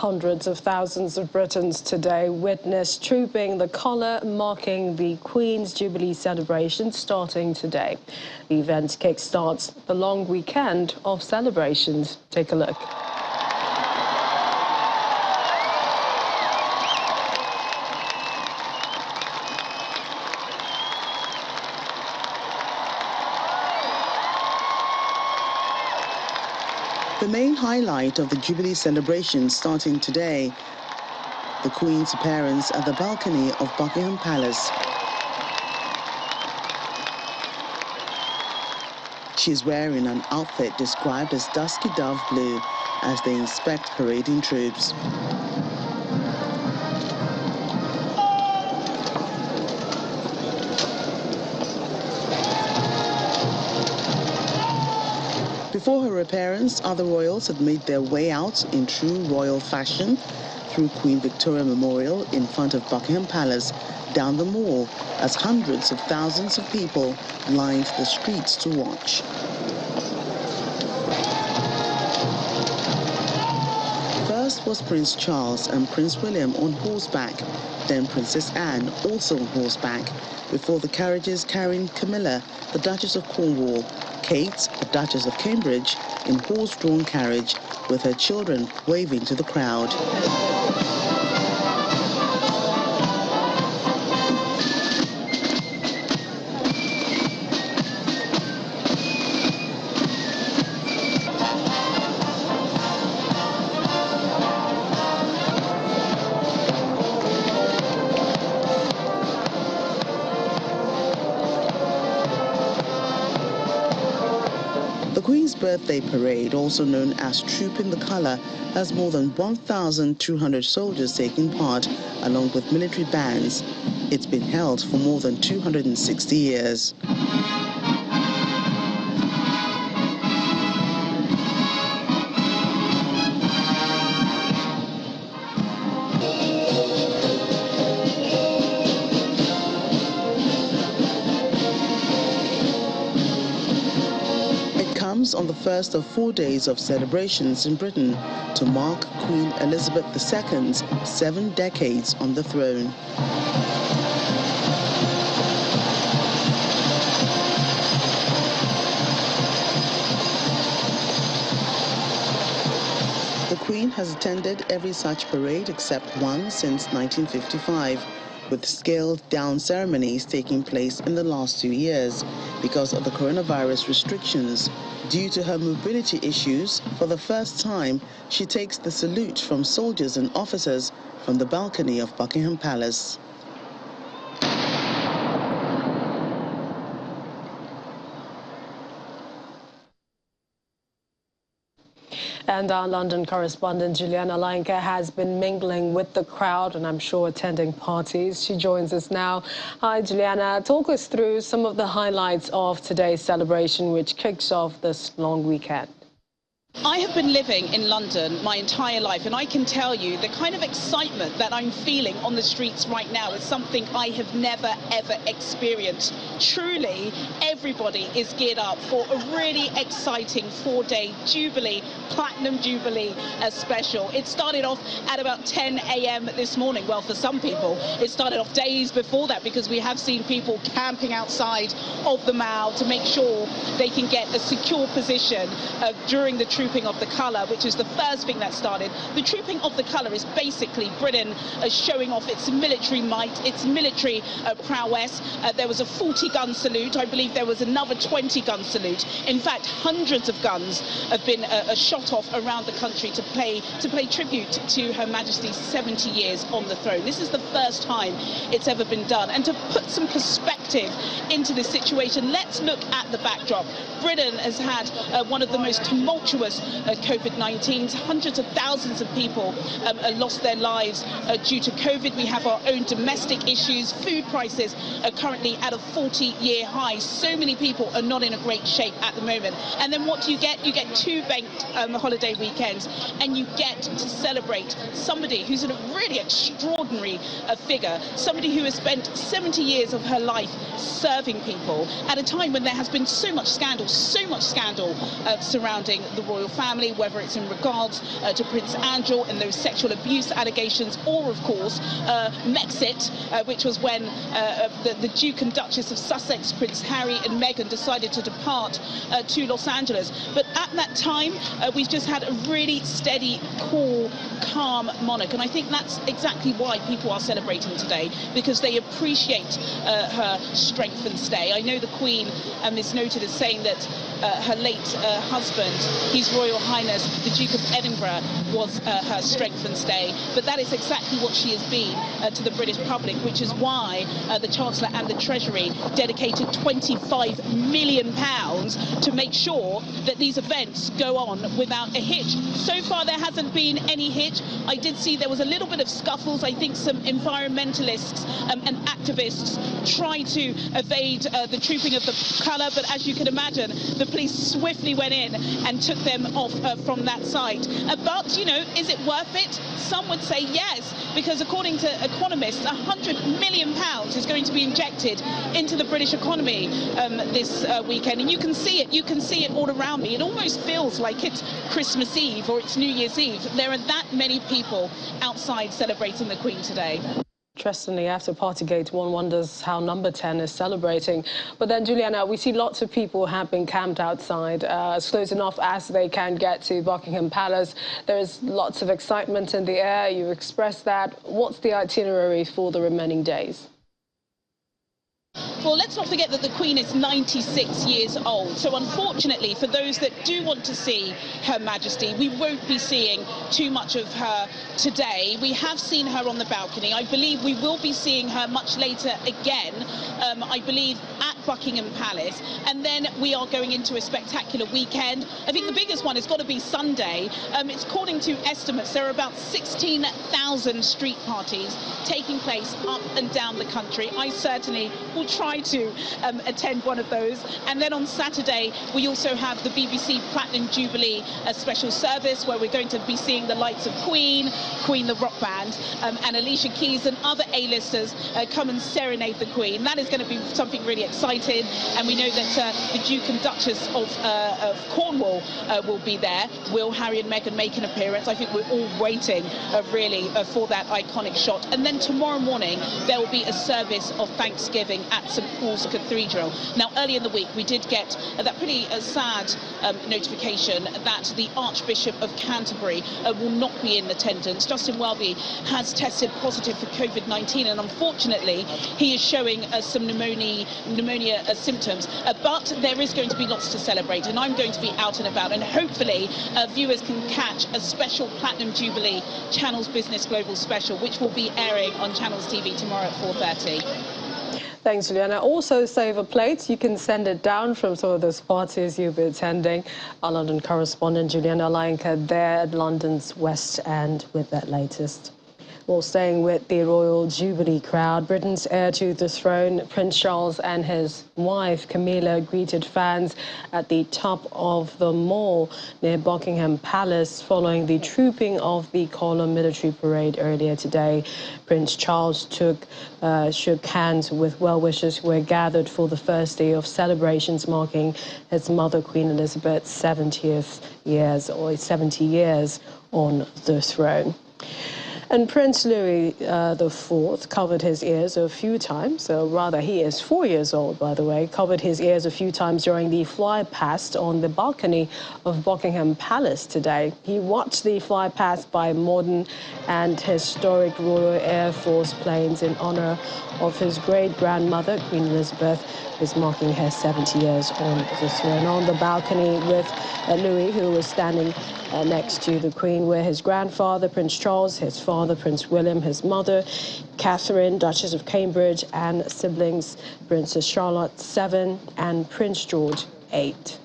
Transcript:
Hundreds of thousands of Britons today witnessed trooping the colour, marking the Queen's Jubilee celebration starting today. The event kickstarts the long weekend of celebrations. Take a look. The main highlight of the Jubilee celebration starting today, the Queen's appearance at the balcony of Buckingham Palace. She's wearing an outfit described as dusky dove blue as they inspect parading troops. Before her appearance, other royals had made their way out in true royal fashion through Queen Victoria Memorial in front of Buckingham Palace, down the Mall, as hundreds of thousands of people lined the streets to watch. First was Prince Charles and Prince William on horseback, then Princess Anne also on horseback, before the carriages carrying Camilla, the Duchess of Cornwall, Kate, the Duchess of Cambridge, in horse-drawn carriage with her children waving to the crowd. The Queen's Birthday Parade, also known as Trooping the Colour, has more than 1,200 soldiers taking part, along with military bands. It's been held for more than 260 years. Comes on the first of 4 days of celebrations in Britain to mark Queen Elizabeth II's 7 decades on the throne. The Queen has attended every such parade except one since 1955. With scaled-down ceremonies taking place in the last 2 years because of the coronavirus restrictions. Due to her mobility issues, for the first time, she takes the salute from soldiers and officers from the balcony of Buckingham Palace. And our London correspondent, Juliana Lainka, has been mingling with the crowd and I'm sure attending parties. She joins us now. Hi, Juliana. Talk us through some of the highlights of today's celebration, which kicks off this long weekend. I have been living in London my entire life, and I can tell you the kind of excitement that I'm feeling on the streets right now is something I have never, ever experienced. Truly, everybody is geared up for a really exciting 4-day Jubilee, Platinum Jubilee special. It started off at about 10 a.m. this morning. Well, for some people, it started off days before that because we have seen people camping outside of the Mall to make sure they can get a secure position during the Trooping of the Colour, which is the first thing that started. The Trooping of the Colour is basically Britain showing off its military might, its military prowess. There was a 40-gun salute. I believe there was another 20-gun salute. In fact, hundreds of guns have been shot off around the country to pay tribute to Her Majesty's 70 years on the throne. This is the first time it's ever been done. And to put some perspective into this situation, let's look at the backdrop. Britain has had one of the most tumultuous COVID-19. Hundreds of thousands of people lost their lives due to COVID. We have our own domestic issues. Food prices are currently at a 40-year high. So many people are not in a great shape at the moment. And then what do you get? You get 2 banked holiday weekends, and you get to celebrate somebody who's a really extraordinary figure, somebody who has spent 70 years of her life serving people at a time when there has been so much scandal surrounding the royal royal family, whether it's in regards to Prince Andrew and those sexual abuse allegations, or of course Mexit, which was when the Duke and Duchess of Sussex, Prince Harry and Meghan, decided to depart to Los Angeles. But at that time, we've just had a really steady, cool, calm monarch, and I think that's exactly why people are celebrating today, because they appreciate her strength and stay. I know the Queen is noted as saying that her late husband, His Royal Highness the Duke of Edinburgh, was her strength and stay, but that is exactly what she has been to the British public, which is why the Chancellor and the Treasury dedicated £25 million to make sure that these events go on without a hitch. So far there hasn't been any hitch. I did see there was a little bit of scuffles. I think some environmentalists and activists tried to evade the trooping of the colour, but as you can imagine, the police swiftly went in and took them off from that site. But, you know, is it worth it? Some would say yes, because according to economists, £100 million is going to be injected into the British economy this weekend. And you can see it. You can see it all around me. It almost feels like it's Christmas Eve or it's New Year's Eve. There are that many people outside celebrating the Queen today. Interestingly, after Partygate, one wonders how number 10 is celebrating. But then, Juliana, we see lots of people have been camped outside, as close enough as they can get to Buckingham Palace. There is lots of excitement in the air. You expressed that. What's the itinerary for the remaining days? Well, let's not forget that the Queen is 96 years old. So unfortunately, for those that do want to see Her Majesty, we won't be seeing too much of her today. We have seen her on the balcony. I believe we will be seeing her much later again, I believe, at Buckingham Palace. And then we are going into a spectacular weekend. I think the biggest one has got to be Sunday. It's according to estimates, there are about 16,000 street parties taking place up and down the country. I certainly will try to attend one of those. And then on Saturday, we also have the BBC Platinum Jubilee special service, where we're going to be seeing the likes of Queen the rock band, and Alicia Keys and other A-listers come and serenade the Queen. That is going to be something really exciting. And we know that the Duke and Duchess of Cornwall will be there. Will Harry and Meghan make an appearance? I think we're all waiting really for that iconic shot. And then tomorrow morning, there will be a service of Thanksgiving at St Paul's Cathedral. Now, early in the week, we did get that pretty sad notification that the Archbishop of Canterbury will not be in attendance. Justin Welby has tested positive for COVID-19, and unfortunately, he is showing some pneumonia symptoms. But there is going to be lots to celebrate, and I'm going to be out and about, and hopefully viewers can catch a special Platinum Jubilee Channels Business Global special, which will be airing on Channels TV tomorrow at 4:30. Thanks, Juliana. Also, save a plate. You can send it down from some of those parties you'll be attending. Our London correspondent, Juliana Lainka, there at London's West End with that latest. Well, staying with the Royal Jubilee crowd, Britain's heir to the throne, Prince Charles, and his wife, Camilla, greeted fans at the top of the Mall near Buckingham Palace following the trooping of the Colour military parade earlier today. Prince Charles shook hands with well-wishers who were gathered for the first day of celebrations marking his mother, Queen Elizabeth's 70 years on the throne. And Prince Louis IV covered his ears a few times, or rather he is 4 years old, by the way, covered his ears a few times during the fly past on the balcony of Buckingham Palace today. He watched the fly past by modern and historic Royal Air Force planes in honor of his great-grandmother, Queen Elizabeth, is marking her 70 years on the throne. On the balcony with Louis, who was standing next to the Queen, were his grandfather, Prince Charles, his father, Prince William, his mother, Catherine, Duchess of Cambridge, and siblings, Princess Charlotte, 7, and Prince George, 8.